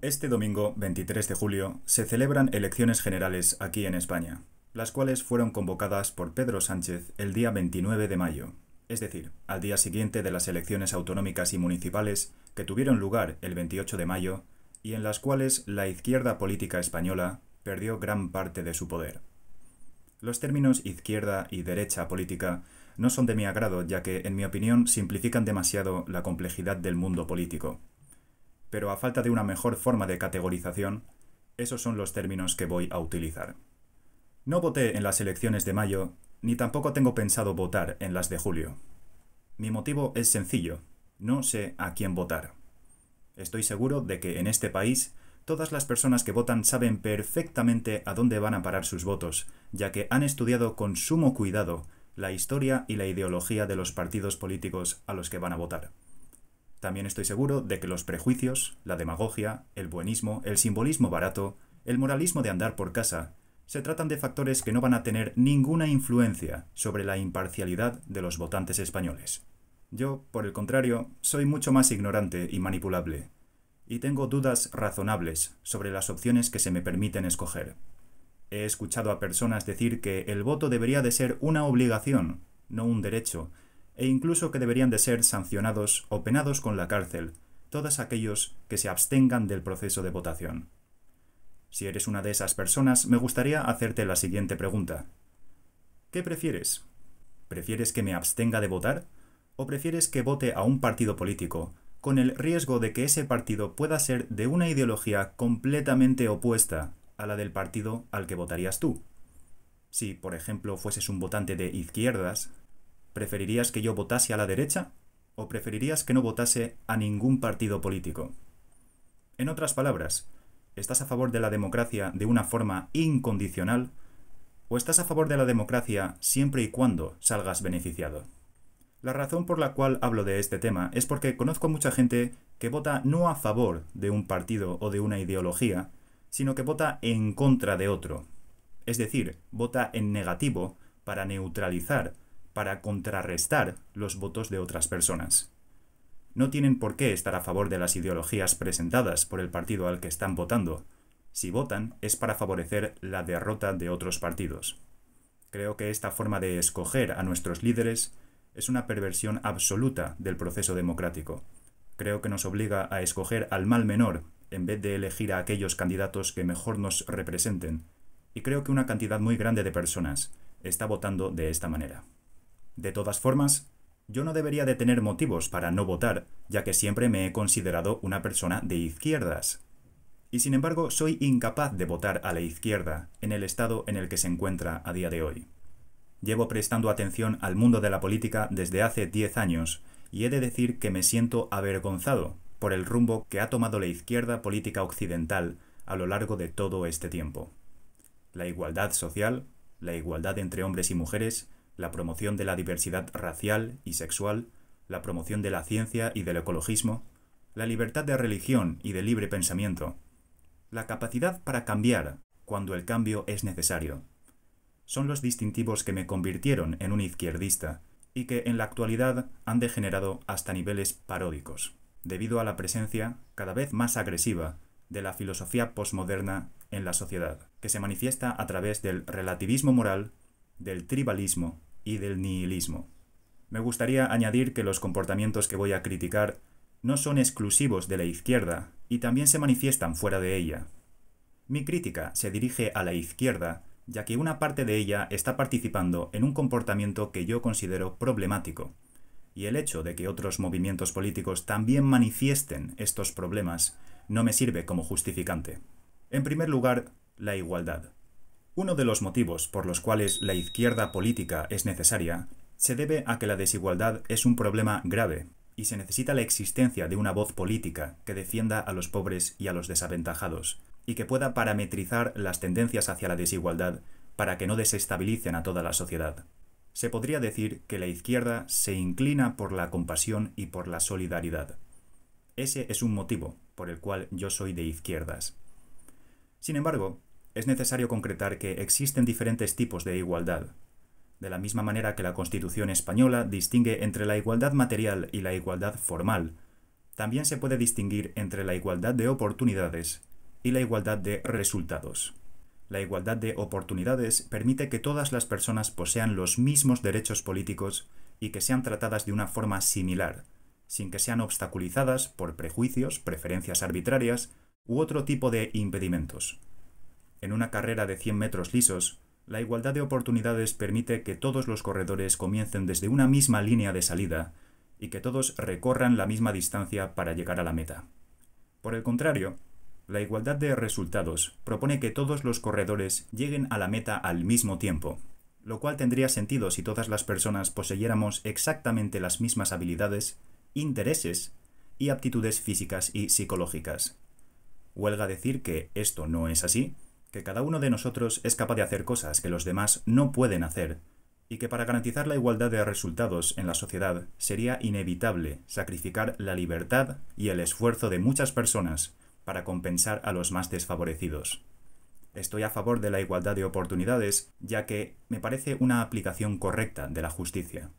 Este domingo, 23 de julio, se celebran elecciones generales aquí en España, las cuales fueron convocadas por Pedro Sánchez el día 29 de mayo, es decir, al día siguiente de las elecciones autonómicas y municipales que tuvieron lugar el 28 de mayo y en las cuales la izquierda política española perdió gran parte de su poder. Los términos izquierda y derecha política no son de mi agrado, ya que, en mi opinión, simplifican demasiado la complejidad del mundo político. Pero a falta de una mejor forma de categorización, esos son los términos que voy a utilizar. No voté en las elecciones de mayo, ni tampoco tengo pensado votar en las de julio. Mi motivo es sencillo: no sé a quién votar. Estoy seguro de que en este país todas las personas que votan saben perfectamente a dónde van a parar sus votos, ya que han estudiado con sumo cuidado la historia y la ideología de los partidos políticos a los que van a votar. También estoy seguro de que los prejuicios, la demagogia, el buenismo, el simbolismo barato, el moralismo de andar por casa, se tratan de factores que no van a tener ninguna influencia sobre la imparcialidad de los votantes españoles. Yo, por el contrario, soy mucho más ignorante y manipulable, y tengo dudas razonables sobre las opciones que se me permiten escoger. He escuchado a personas decir que el voto debería de ser una obligación, no un derecho, e incluso que deberían de ser sancionados o penados con la cárcel todos aquellos que se abstengan del proceso de votación. Si eres una de esas personas, me gustaría hacerte la siguiente pregunta. ¿Qué prefieres? ¿Prefieres que me abstenga de votar? ¿O prefieres que vote a un partido político, con el riesgo de que ese partido pueda ser de una ideología completamente opuesta a la del partido al que votarías tú? Si, por ejemplo, fueses un votante de izquierdas, ¿preferirías que yo votase a la derecha? ¿O preferirías que no votase a ningún partido político? En otras palabras, ¿estás a favor de la democracia de una forma incondicional? ¿O estás a favor de la democracia siempre y cuando salgas beneficiado? La razón por la cual hablo de este tema es porque conozco mucha gente que vota no a favor de un partido o de una ideología, sino que vota en contra de otro. Es decir, vota en negativo para neutralizar, para contrarrestar los votos de otras personas. No tienen por qué estar a favor de las ideologías presentadas por el partido al que están votando. Si votan, es para favorecer la derrota de otros partidos. Creo que esta forma de escoger a nuestros líderes es una perversión absoluta del proceso democrático. Creo que nos obliga a escoger al mal menor en vez de elegir a aquellos candidatos que mejor nos representen. Y creo que una cantidad muy grande de personas está votando de esta manera. De todas formas, yo no debería de tener motivos para no votar, ya que siempre me he considerado una persona de izquierdas. Y sin embargo, soy incapaz de votar a la izquierda en el estado en el que se encuentra a día de hoy. Llevo prestando atención al mundo de la política desde hace 10 años, y he de decir que me siento avergonzado por el rumbo que ha tomado la izquierda política occidental a lo largo de todo este tiempo. La igualdad social, la igualdad entre hombres y mujeres, la promoción de la diversidad racial y sexual, la promoción de la ciencia y del ecologismo, la libertad de religión y de libre pensamiento, la capacidad para cambiar cuando el cambio es necesario. Son los distintivos que me convirtieron en un izquierdista y que en la actualidad han degenerado hasta niveles paródicos, debido a la presencia cada vez más agresiva de la filosofía posmoderna en la sociedad, que se manifiesta a través del relativismo moral, del tribalismo y del nihilismo. Me gustaría añadir que los comportamientos que voy a criticar no son exclusivos de la izquierda y también se manifiestan fuera de ella. Mi crítica se dirige a la izquierda, ya que una parte de ella está participando en un comportamiento que yo considero problemático, y el hecho de que otros movimientos políticos también manifiesten estos problemas no me sirve como justificante. En primer lugar, la igualdad. Uno de los motivos por los cuales la izquierda política es necesaria se debe a que la desigualdad es un problema grave y se necesita la existencia de una voz política que defienda a los pobres y a los desaventajados y que pueda parametrizar las tendencias hacia la desigualdad para que no desestabilicen a toda la sociedad. Se podría decir que la izquierda se inclina por la compasión y por la solidaridad. Ese es un motivo por el cual yo soy de izquierdas. Sin embargo, es necesario concretar que existen diferentes tipos de igualdad. De la misma manera que la Constitución española distingue entre la igualdad material y la igualdad formal, También se puede distinguir entre la igualdad de oportunidades y la igualdad de resultados. La igualdad de oportunidades permite que todas las personas posean los mismos derechos políticos y que sean tratadas de una forma similar, sin que sean obstaculizadas por prejuicios, preferencias arbitrarias u otro tipo de impedimentos. En una carrera de 100 metros lisos, la igualdad de oportunidades permite que todos los corredores comiencen desde una misma línea de salida y que todos recorran la misma distancia para llegar a la meta. Por el contrario, la igualdad de resultados propone que todos los corredores lleguen a la meta al mismo tiempo, lo cual tendría sentido si todas las personas poseyéramos exactamente las mismas habilidades, intereses y aptitudes físicas y psicológicas. Huelga decir que esto no es así, que cada uno de nosotros es capaz de hacer cosas que los demás no pueden hacer, y que para garantizar la igualdad de resultados en la sociedad sería inevitable sacrificar la libertad y el esfuerzo de muchas personas para compensar a los más desfavorecidos. Estoy a favor de la igualdad de oportunidades, ya que me parece una aplicación correcta de la justicia.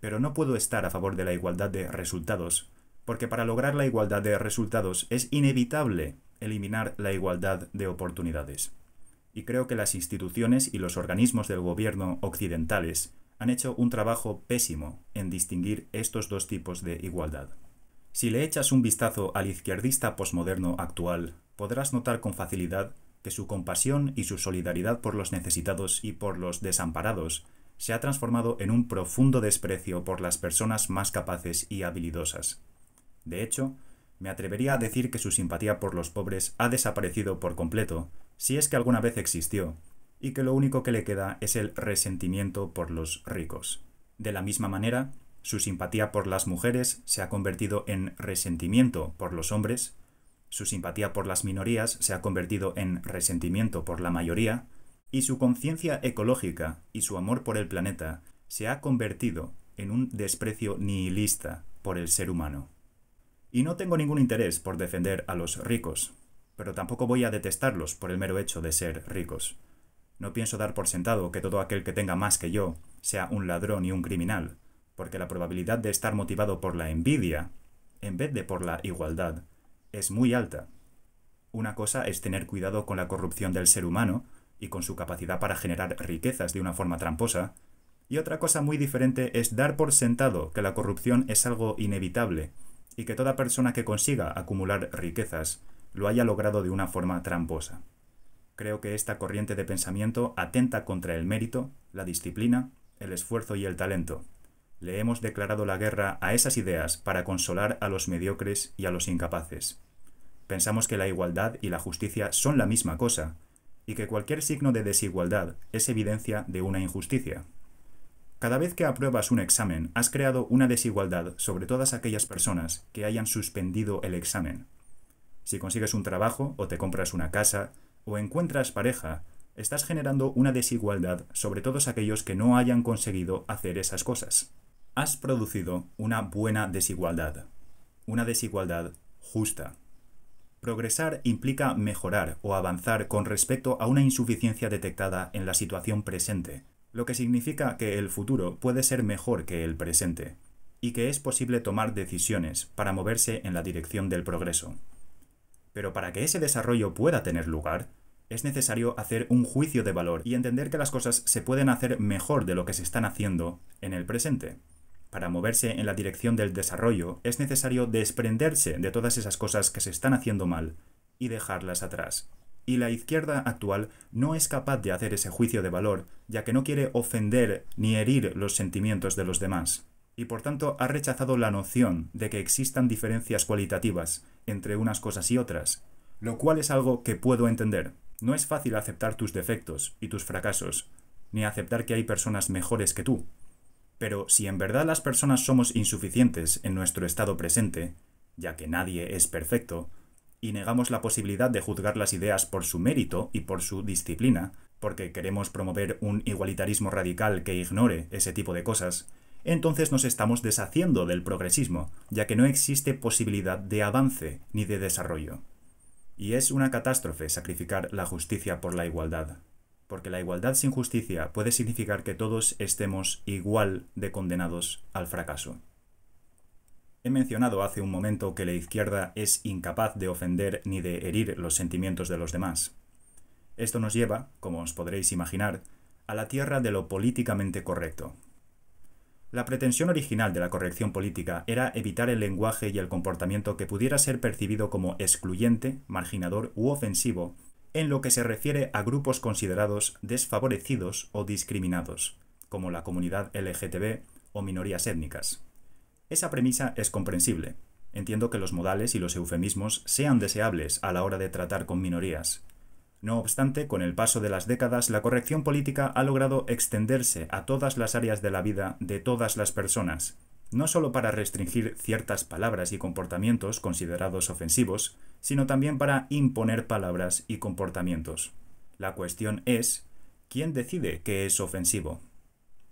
Pero no puedo estar a favor de la igualdad de resultados, porque para lograr la igualdad de resultados es inevitable eliminar la igualdad de oportunidades. Y creo que las instituciones y los organismos del gobierno occidentales han hecho un trabajo pésimo en distinguir estos dos tipos de igualdad. Si le echas un vistazo al izquierdista posmoderno actual, podrás notar con facilidad que su compasión y su solidaridad por los necesitados y por los desamparados se ha transformado en un profundo desprecio por las personas más capaces y habilidosas. De hecho, me atrevería a decir que su simpatía por los pobres ha desaparecido por completo, si es que alguna vez existió, y que lo único que le queda es el resentimiento por los ricos. De la misma manera, su simpatía por las mujeres se ha convertido en resentimiento por los hombres, su simpatía por las minorías se ha convertido en resentimiento por la mayoría, y su conciencia ecológica y su amor por el planeta se ha convertido en un desprecio nihilista por el ser humano. Y no tengo ningún interés por defender a los ricos, pero tampoco voy a detestarlos por el mero hecho de ser ricos. No pienso dar por sentado que todo aquel que tenga más que yo sea un ladrón y un criminal, porque la probabilidad de estar motivado por la envidia, en vez de por la igualdad, es muy alta. Una cosa es tener cuidado con la corrupción del ser humano y con su capacidad para generar riquezas de una forma tramposa, y otra cosa muy diferente es dar por sentado que la corrupción es algo inevitable y que toda persona que consiga acumular riquezas lo haya logrado de una forma tramposa. Creo que esta corriente de pensamiento atenta contra el mérito, la disciplina, el esfuerzo y el talento. Le hemos declarado la guerra a esas ideas para consolar a los mediocres y a los incapaces. Pensamos que la igualdad y la justicia son la misma cosa, y que cualquier signo de desigualdad es evidencia de una injusticia. Cada vez que apruebas un examen, has creado una desigualdad sobre todas aquellas personas que hayan suspendido el examen. Si consigues un trabajo, o te compras una casa, o encuentras pareja, estás generando una desigualdad sobre todos aquellos que no hayan conseguido hacer esas cosas. Has producido una buena desigualdad. Una desigualdad justa. Progresar implica mejorar o avanzar con respecto a una insuficiencia detectada en la situación presente, lo que significa que el futuro puede ser mejor que el presente, y que es posible tomar decisiones para moverse en la dirección del progreso. Pero para que ese desarrollo pueda tener lugar, es necesario hacer un juicio de valor y entender que las cosas se pueden hacer mejor de lo que se están haciendo en el presente. Para moverse en la dirección del desarrollo es necesario desprenderse de todas esas cosas que se están haciendo mal y dejarlas atrás. Y la izquierda actual no es capaz de hacer ese juicio de valor, ya que no quiere ofender ni herir los sentimientos de los demás, y por tanto ha rechazado la noción de que existan diferencias cualitativas entre unas cosas y otras, lo cual es algo que puedo entender. No es fácil aceptar tus defectos y tus fracasos, ni aceptar que hay personas mejores que tú. Pero si en verdad las personas somos insuficientes en nuestro estado presente, ya que nadie es perfecto, y negamos la posibilidad de juzgar las ideas por su mérito y por su disciplina, porque queremos promover un igualitarismo radical que ignore ese tipo de cosas, entonces nos estamos deshaciendo del progresismo, ya que no existe posibilidad de avance ni de desarrollo. Y es una catástrofe sacrificar la justicia por la igualdad, porque la igualdad sin justicia puede significar que todos estemos igual de condenados al fracaso. He mencionado hace un momento que la izquierda es incapaz de ofender ni de herir los sentimientos de los demás. Esto nos lleva, como os podréis imaginar, a la tierra de lo políticamente correcto. La pretensión original de la corrección política era evitar el lenguaje y el comportamiento que pudiera ser percibido como excluyente, marginador u ofensivo en lo que se refiere a grupos considerados desfavorecidos o discriminados, como la comunidad LGTB o minorías étnicas. Esa premisa es comprensible. Entiendo que los modales y los eufemismos sean deseables a la hora de tratar con minorías. No obstante, con el paso de las décadas, la corrección política ha logrado extenderse a todas las áreas de la vida de todas las personas, no solo para restringir ciertas palabras y comportamientos considerados ofensivos, sino también para imponer palabras y comportamientos. La cuestión es, ¿quién decide qué es ofensivo?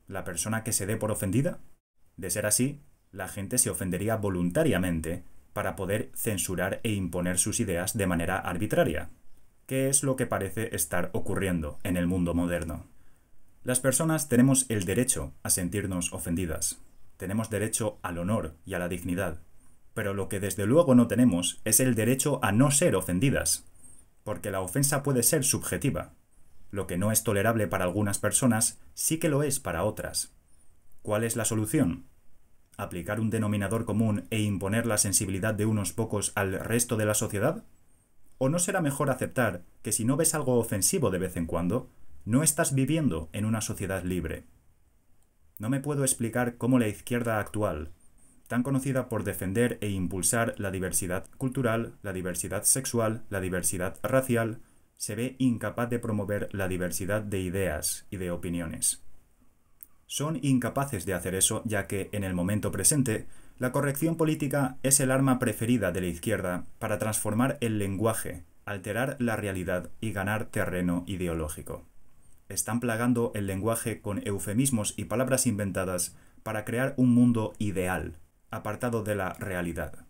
¿La persona que se dé por ofendida? De ser así, la gente se ofendería voluntariamente para poder censurar e imponer sus ideas de manera arbitraria. ¿Qué es lo que parece estar ocurriendo en el mundo moderno? Las personas tenemos el derecho a sentirnos ofendidas. Tenemos derecho al honor y a la dignidad. Pero lo que desde luego no tenemos es el derecho a no ser ofendidas, porque la ofensa puede ser subjetiva. Lo que no es tolerable para algunas personas sí que lo es para otras. ¿Cuál es la solución? ¿Aplicar un denominador común e imponer la sensibilidad de unos pocos al resto de la sociedad? ¿O no será mejor aceptar que si no ves algo ofensivo de vez en cuando, no estás viviendo en una sociedad libre? No me puedo explicar cómo la izquierda actual, tan conocida por defender e impulsar la diversidad cultural, la diversidad sexual, la diversidad racial, se ve incapaz de promover la diversidad de ideas y de opiniones. Son incapaces de hacer eso ya que, en el momento presente, la corrección política es el arma preferida de la izquierda para transformar el lenguaje, alterar la realidad y ganar terreno ideológico. Están plagando el lenguaje con eufemismos y palabras inventadas para crear un mundo ideal, apartado de la realidad.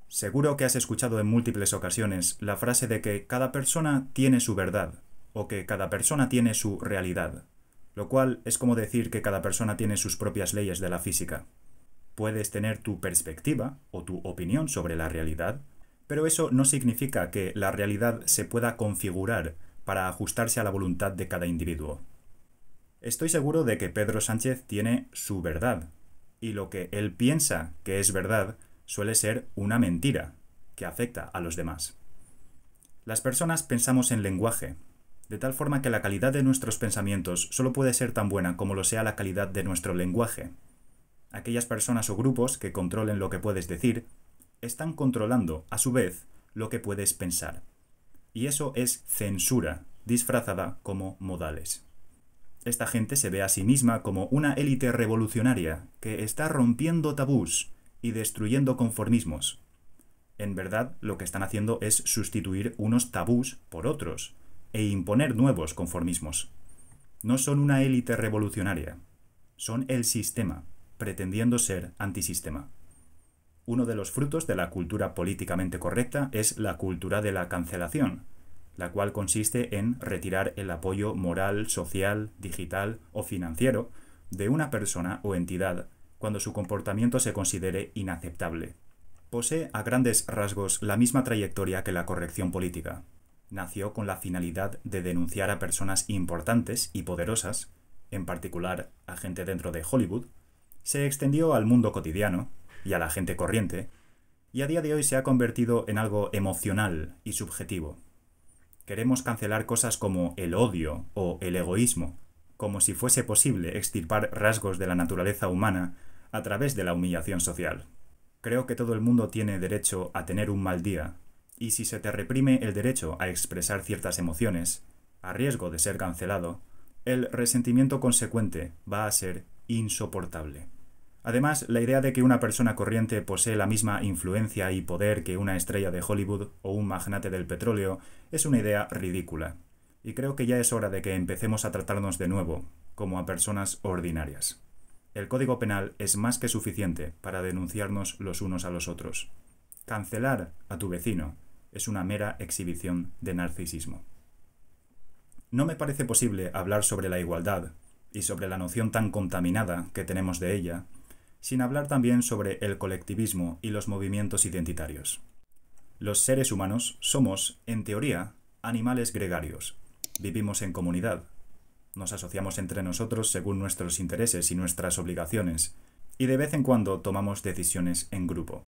Seguro que has escuchado en múltiples ocasiones la frase de que cada persona tiene su verdad, o que cada persona tiene su realidad, lo cual es como decir que cada persona tiene sus propias leyes de la física. Puedes tener tu perspectiva o tu opinión sobre la realidad, pero eso no significa que la realidad se pueda configurar para ajustarse a la voluntad de cada individuo. Estoy seguro de que Pedro Sánchez tiene su verdad, y lo que él piensa que es verdad suele ser una mentira que afecta a los demás. Las personas pensamos en lenguaje, de tal forma que la calidad de nuestros pensamientos solo puede ser tan buena como lo sea la calidad de nuestro lenguaje. Aquellas personas o grupos que controlen lo que puedes decir, están controlando, a su vez, lo que puedes pensar. Y eso es censura, disfrazada como modales. Esta gente se ve a sí misma como una élite revolucionaria que está rompiendo tabús y destruyendo conformismos. En verdad, lo que están haciendo es sustituir unos tabús por otros e imponer nuevos conformismos. No son una élite revolucionaria, son el sistema, pretendiendo ser antisistema. Uno de los frutos de la cultura políticamente correcta es la cultura de la cancelación, la cual consiste en retirar el apoyo moral, social, digital o financiero de una persona o entidad cuando su comportamiento se considere inaceptable. Posee a grandes rasgos la misma trayectoria que la corrección política. Nació con la finalidad de denunciar a personas importantes y poderosas, en particular a gente dentro de Hollywood, se extendió al mundo cotidiano y a la gente corriente, y a día de hoy se ha convertido en algo emocional y subjetivo. Queremos cancelar cosas como el odio o el egoísmo, como si fuese posible extirpar rasgos de la naturaleza humana a través de la humillación social. Creo que todo el mundo tiene derecho a tener un mal día, y si se te reprime el derecho a expresar ciertas emociones, a riesgo de ser cancelado, el resentimiento consecuente va a ser insoportable. Además, la idea de que una persona corriente posee la misma influencia y poder que una estrella de Hollywood o un magnate del petróleo es una idea ridícula, y creo que ya es hora de que empecemos a tratarnos de nuevo como a personas ordinarias. El Código Penal es más que suficiente para denunciarnos los unos a los otros. Cancelar a tu vecino es una mera exhibición de narcisismo. No me parece posible hablar sobre la igualdad y sobre la noción tan contaminada que tenemos de ella sin hablar también sobre el colectivismo y los movimientos identitarios. Los seres humanos somos, en teoría, animales gregarios. Vivimos en comunidad. Nos asociamos entre nosotros según nuestros intereses y nuestras obligaciones, y de vez en cuando tomamos decisiones en grupo.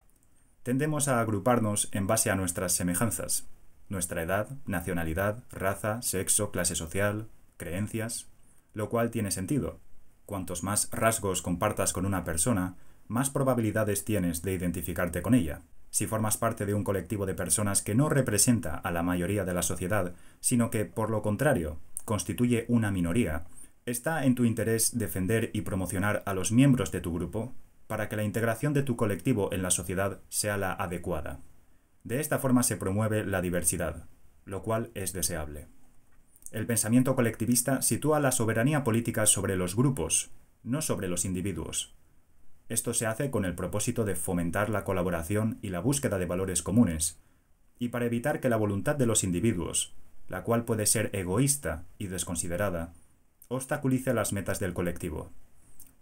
Tendemos a agruparnos en base a nuestras semejanzas, nuestra edad, nacionalidad, raza, sexo, clase social, creencias, lo cual tiene sentido. Cuantos más rasgos compartas con una persona, más probabilidades tienes de identificarte con ella. Si formas parte de un colectivo de personas que no representa a la mayoría de la sociedad, sino que, por lo contrario, constituye una minoría, está en tu interés defender y promocionar a los miembros de tu grupo para que la integración de tu colectivo en la sociedad sea la adecuada. De esta forma se promueve la diversidad, lo cual es deseable. El pensamiento colectivista sitúa la soberanía política sobre los grupos, no sobre los individuos. Esto se hace con el propósito de fomentar la colaboración y la búsqueda de valores comunes, y para evitar que la voluntad de los individuos, la cual puede ser egoísta y desconsiderada, obstaculice las metas del colectivo.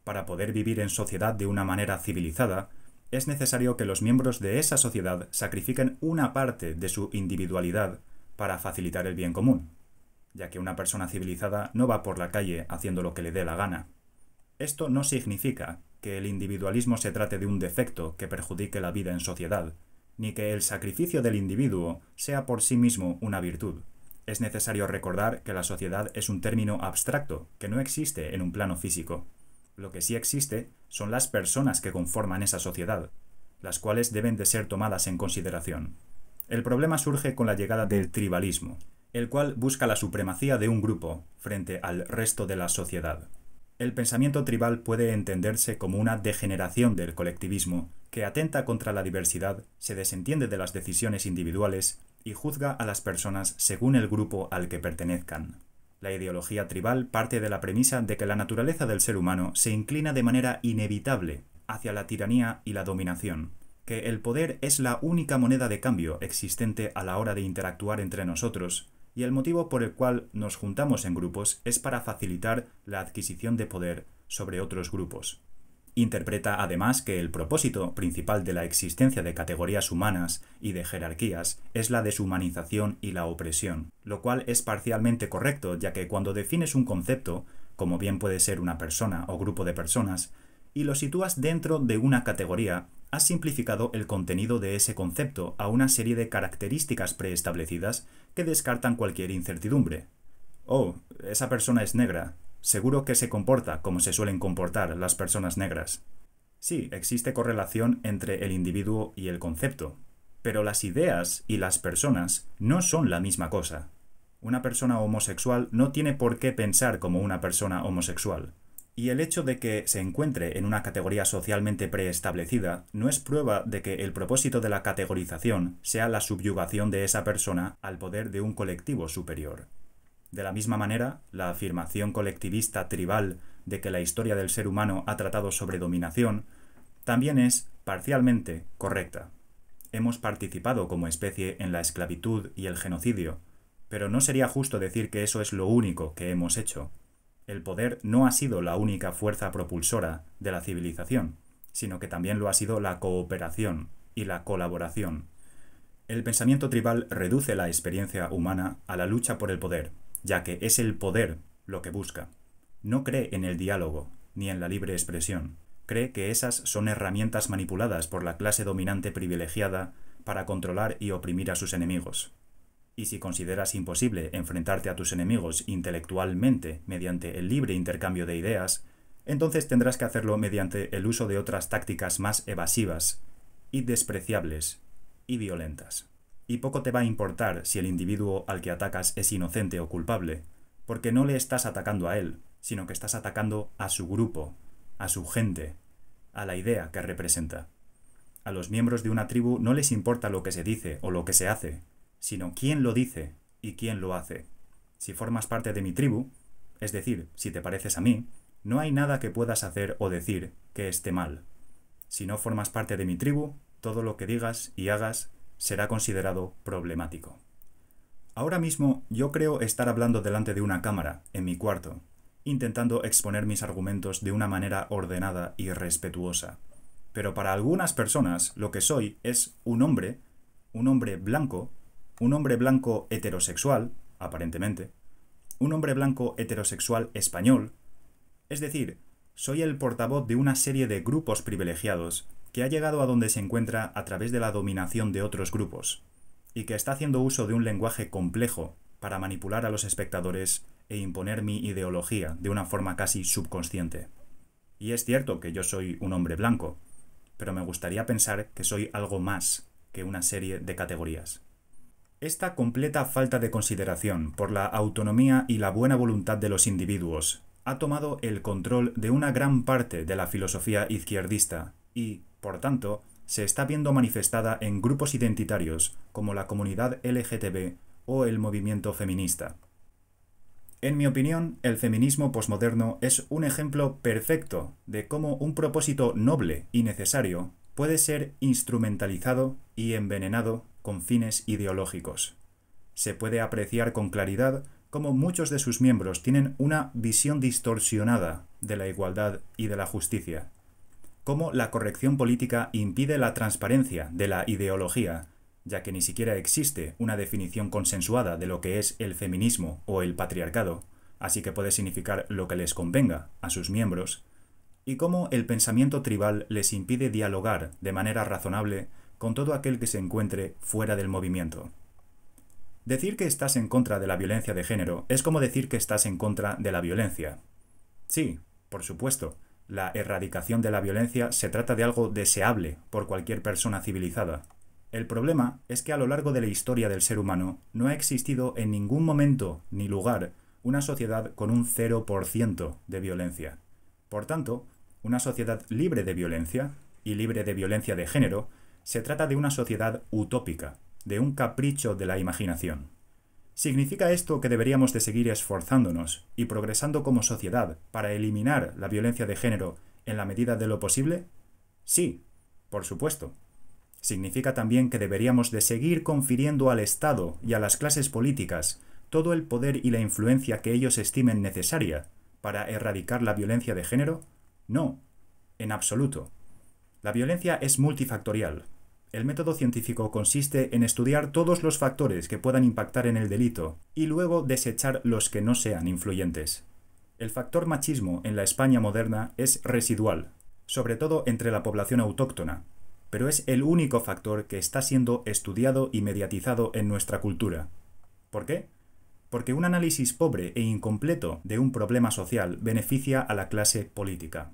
Para poder vivir en sociedad de una manera civilizada, es necesario que los miembros de esa sociedad sacrifiquen una parte de su individualidad para facilitar el bien común, ya que una persona civilizada no va por la calle haciendo lo que le dé la gana. Esto no significa que el individualismo se trate de un defecto que perjudique la vida en sociedad, ni que el sacrificio del individuo sea por sí mismo una virtud. Es necesario recordar que la sociedad es un término abstracto que no existe en un plano físico. Lo que sí existe son las personas que conforman esa sociedad, las cuales deben de ser tomadas en consideración. El problema surge con la llegada del tribalismo, el cual busca la supremacía de un grupo frente al resto de la sociedad. El pensamiento tribal puede entenderse como una degeneración del colectivismo que atenta contra la diversidad, se desentiende de las decisiones individuales y juzga a las personas según el grupo al que pertenezcan. La ideología tribal parte de la premisa de que la naturaleza del ser humano se inclina de manera inevitable hacia la tiranía y la dominación, que el poder es la única moneda de cambio existente a la hora de interactuar entre nosotros, y el motivo por el cual nos juntamos en grupos es para facilitar la adquisición de poder sobre otros grupos. Interpreta además que el propósito principal de la existencia de categorías humanas y de jerarquías es la deshumanización y la opresión, lo cual es parcialmente correcto, ya que cuando defines un concepto, como bien puede ser una persona o grupo de personas, y lo sitúas dentro de una categoría, has simplificado el contenido de ese concepto a una serie de características preestablecidas que descartan cualquier incertidumbre. Oh, esa persona es negra. Seguro que se comporta como se suelen comportar las personas negras. Sí, existe correlación entre el individuo y el concepto, pero las ideas y las personas no son la misma cosa. Una persona homosexual no tiene por qué pensar como una persona homosexual. Y el hecho de que se encuentre en una categoría socialmente preestablecida no es prueba de que el propósito de la categorización sea la subyugación de esa persona al poder de un colectivo superior. De la misma manera, la afirmación colectivista tribal de que la historia del ser humano ha tratado sobre dominación también es, parcialmente, correcta. Hemos participado como especie en la esclavitud y el genocidio, pero no sería justo decir que eso es lo único que hemos hecho. El poder no ha sido la única fuerza propulsora de la civilización, sino que también lo ha sido la cooperación y la colaboración. El pensamiento tribal reduce la experiencia humana a la lucha por el poder, ya que es el poder lo que busca. No cree en el diálogo, ni en la libre expresión. Cree que esas son herramientas manipuladas por la clase dominante privilegiada para controlar y oprimir a sus enemigos. Y si consideras imposible enfrentarte a tus enemigos intelectualmente mediante el libre intercambio de ideas, entonces tendrás que hacerlo mediante el uso de otras tácticas más evasivas y despreciables y violentas. Y poco te va a importar si el individuo al que atacas es inocente o culpable, porque no le estás atacando a él, sino que estás atacando a su grupo, a su gente, a la idea que representa. A los miembros de una tribu no les importa lo que se dice o lo que se hace, sino quién lo dice y quién lo hace. Si formas parte de mi tribu, es decir, si te pareces a mí, no hay nada que puedas hacer o decir que esté mal. Si no formas parte de mi tribu, todo lo que digas y hagas será considerado problemático. Ahora mismo yo creo estar hablando delante de una cámara, en mi cuarto, intentando exponer mis argumentos de una manera ordenada y respetuosa. Pero para algunas personas lo que soy es un hombre blanco, un hombre blanco heterosexual, aparentemente, un hombre blanco heterosexual español. Es decir, soy el portavoz de una serie de grupos privilegiados que ha llegado a donde se encuentra a través de la dominación de otros grupos, y que está haciendo uso de un lenguaje complejo para manipular a los espectadores e imponer mi ideología de una forma casi subconsciente. Y es cierto que yo soy un hombre blanco, pero me gustaría pensar que soy algo más que una serie de categorías. Esta completa falta de consideración por la autonomía y la buena voluntad de los individuos ha tomado el control de una gran parte de la filosofía izquierdista y, por tanto, se está viendo manifestada en grupos identitarios como la comunidad LGTB o el movimiento feminista. En mi opinión, el feminismo posmoderno es un ejemplo perfecto de cómo un propósito noble y necesario puede ser instrumentalizado y envenenado con fines ideológicos. Se puede apreciar con claridad cómo muchos de sus miembros tienen una visión distorsionada de la igualdad y de la justicia, cómo la corrección política impide la transparencia de la ideología, ya que ni siquiera existe una definición consensuada de lo que es el feminismo o el patriarcado, así que puede significar lo que les convenga a sus miembros, y cómo el pensamiento tribal les impide dialogar de manera razonable con todo aquel que se encuentre fuera del movimiento. Decir que estás en contra de la violencia de género es como decir que estás en contra de la violencia. Sí, por supuesto, la erradicación de la violencia se trata de algo deseable por cualquier persona civilizada. El problema es que a lo largo de la historia del ser humano no ha existido en ningún momento ni lugar una sociedad con un 0% de violencia. Por tanto, una sociedad libre de violencia, y libre de violencia de género, se trata de una sociedad utópica, de un capricho de la imaginación. ¿Significa esto que deberíamos de seguir esforzándonos y progresando como sociedad para eliminar la violencia de género en la medida de lo posible? Sí, por supuesto. Significa también que deberíamos de seguir confiriendo al Estado y a las clases políticas todo el poder y la influencia que ellos estimen necesaria para erradicar la violencia de género. No, en absoluto. La violencia es multifactorial. El método científico consiste en estudiar todos los factores que puedan impactar en el delito y luego desechar los que no sean influyentes. El factor machismo en la España moderna es residual, sobre todo entre la población autóctona, pero es el único factor que está siendo estudiado y mediatizado en nuestra cultura. ¿Por qué? Porque un análisis pobre e incompleto de un problema social beneficia a la clase política.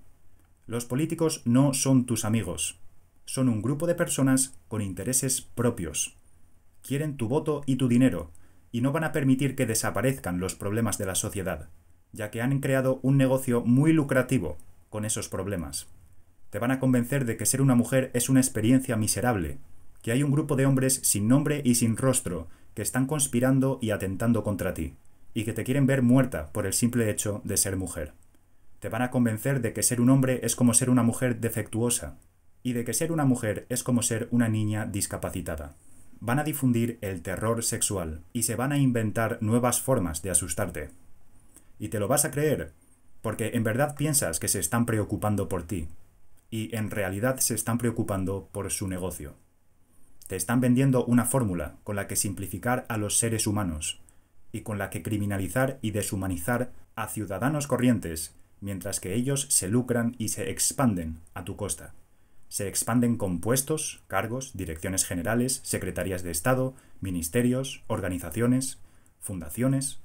Los políticos no son tus amigos. Son un grupo de personas con intereses propios. Quieren tu voto y tu dinero, y no van a permitir que desaparezcan los problemas de la sociedad, ya que han creado un negocio muy lucrativo con esos problemas. Te van a convencer de que ser una mujer es una experiencia miserable, que hay un grupo de hombres sin nombre y sin rostro que están conspirando y atentando contra ti, y que te quieren ver muerta por el simple hecho de ser mujer. Te van a convencer de que ser un hombre es como ser una mujer defectuosa, y de que ser una mujer es como ser una niña discapacitada. Van a difundir el terror sexual y se van a inventar nuevas formas de asustarte. Y te lo vas a creer, porque en verdad piensas que se están preocupando por ti, y en realidad se están preocupando por su negocio. Te están vendiendo una fórmula con la que simplificar a los seres humanos, y con la que criminalizar y deshumanizar a ciudadanos corrientes, mientras que ellos se lucran y se expanden a tu costa. Se expanden con puestos, cargos, direcciones generales, secretarías de Estado, ministerios, organizaciones, fundaciones.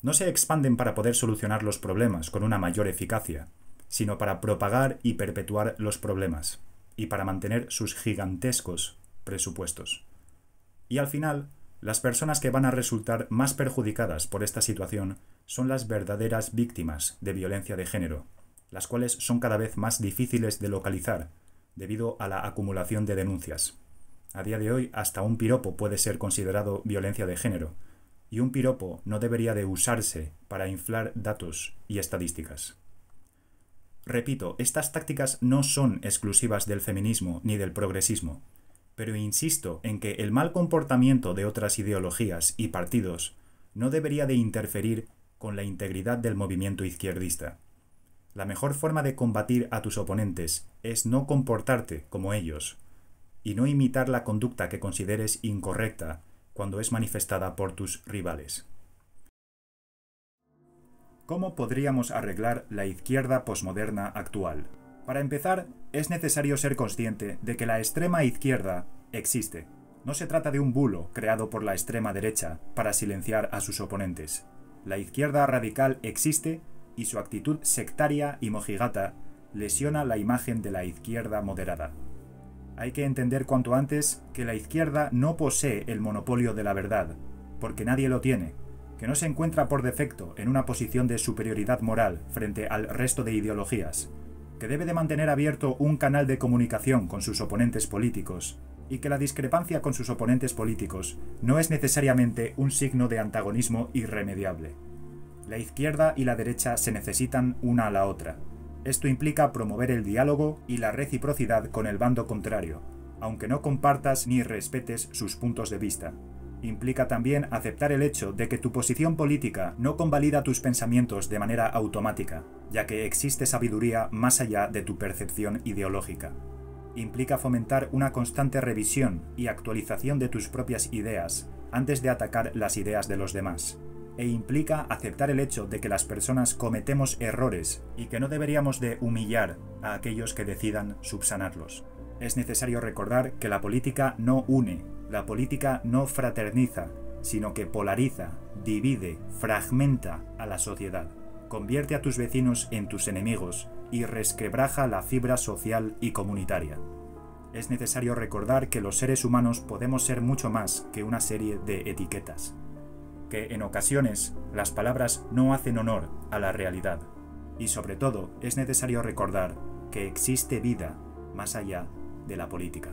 No se expanden para poder solucionar los problemas con una mayor eficacia, sino para propagar y perpetuar los problemas, y para mantener sus gigantescos presupuestos. Y al final, las personas que van a resultar más perjudicadas por esta situación son las verdaderas víctimas de violencia de género, las cuales son cada vez más difíciles de localizar, debido a la acumulación de denuncias. A día de hoy, hasta un piropo puede ser considerado violencia de género, y un piropo no debería de usarse para inflar datos y estadísticas. Repito, estas tácticas no son exclusivas del feminismo ni del progresismo, pero insisto en que el mal comportamiento de otras ideologías y partidos no debería de interferir con la integridad del movimiento izquierdista. La mejor forma de combatir a tus oponentes es no comportarte como ellos y no imitar la conducta que consideres incorrecta cuando es manifestada por tus rivales. ¿Cómo podríamos arreglar la izquierda posmoderna actual? Para empezar, es necesario ser consciente de que la extrema izquierda existe. No se trata de un bulo creado por la extrema derecha para silenciar a sus oponentes. La izquierda radical existe y su actitud sectaria y mojigata lesiona la imagen de la izquierda moderada. Hay que entender cuanto antes que la izquierda no posee el monopolio de la verdad, porque nadie lo tiene, que no se encuentra por defecto en una posición de superioridad moral frente al resto de ideologías, que debe de mantener abierto un canal de comunicación con sus oponentes políticos, y que la discrepancia con sus oponentes políticos no es necesariamente un signo de antagonismo irremediable. La izquierda y la derecha se necesitan una a la otra. Esto implica promover el diálogo y la reciprocidad con el bando contrario, aunque no compartas ni respetes sus puntos de vista. Implica también aceptar el hecho de que tu posición política no convalida tus pensamientos de manera automática, ya que existe sabiduría más allá de tu percepción ideológica. Implica fomentar una constante revisión y actualización de tus propias ideas antes de atacar las ideas de los demás. E implica aceptar el hecho de que las personas cometemos errores y que no deberíamos de humillar a aquellos que decidan subsanarlos. Es necesario recordar que la política no une, la política no fraterniza, sino que polariza, divide, fragmenta a la sociedad, convierte a tus vecinos en tus enemigos y resquebraja la fibra social y comunitaria. Es necesario recordar que los seres humanos podemos ser mucho más que una serie de etiquetas, que en ocasiones las palabras no hacen honor a la realidad, y sobre todo es necesario recordar que existe vida más allá de la política.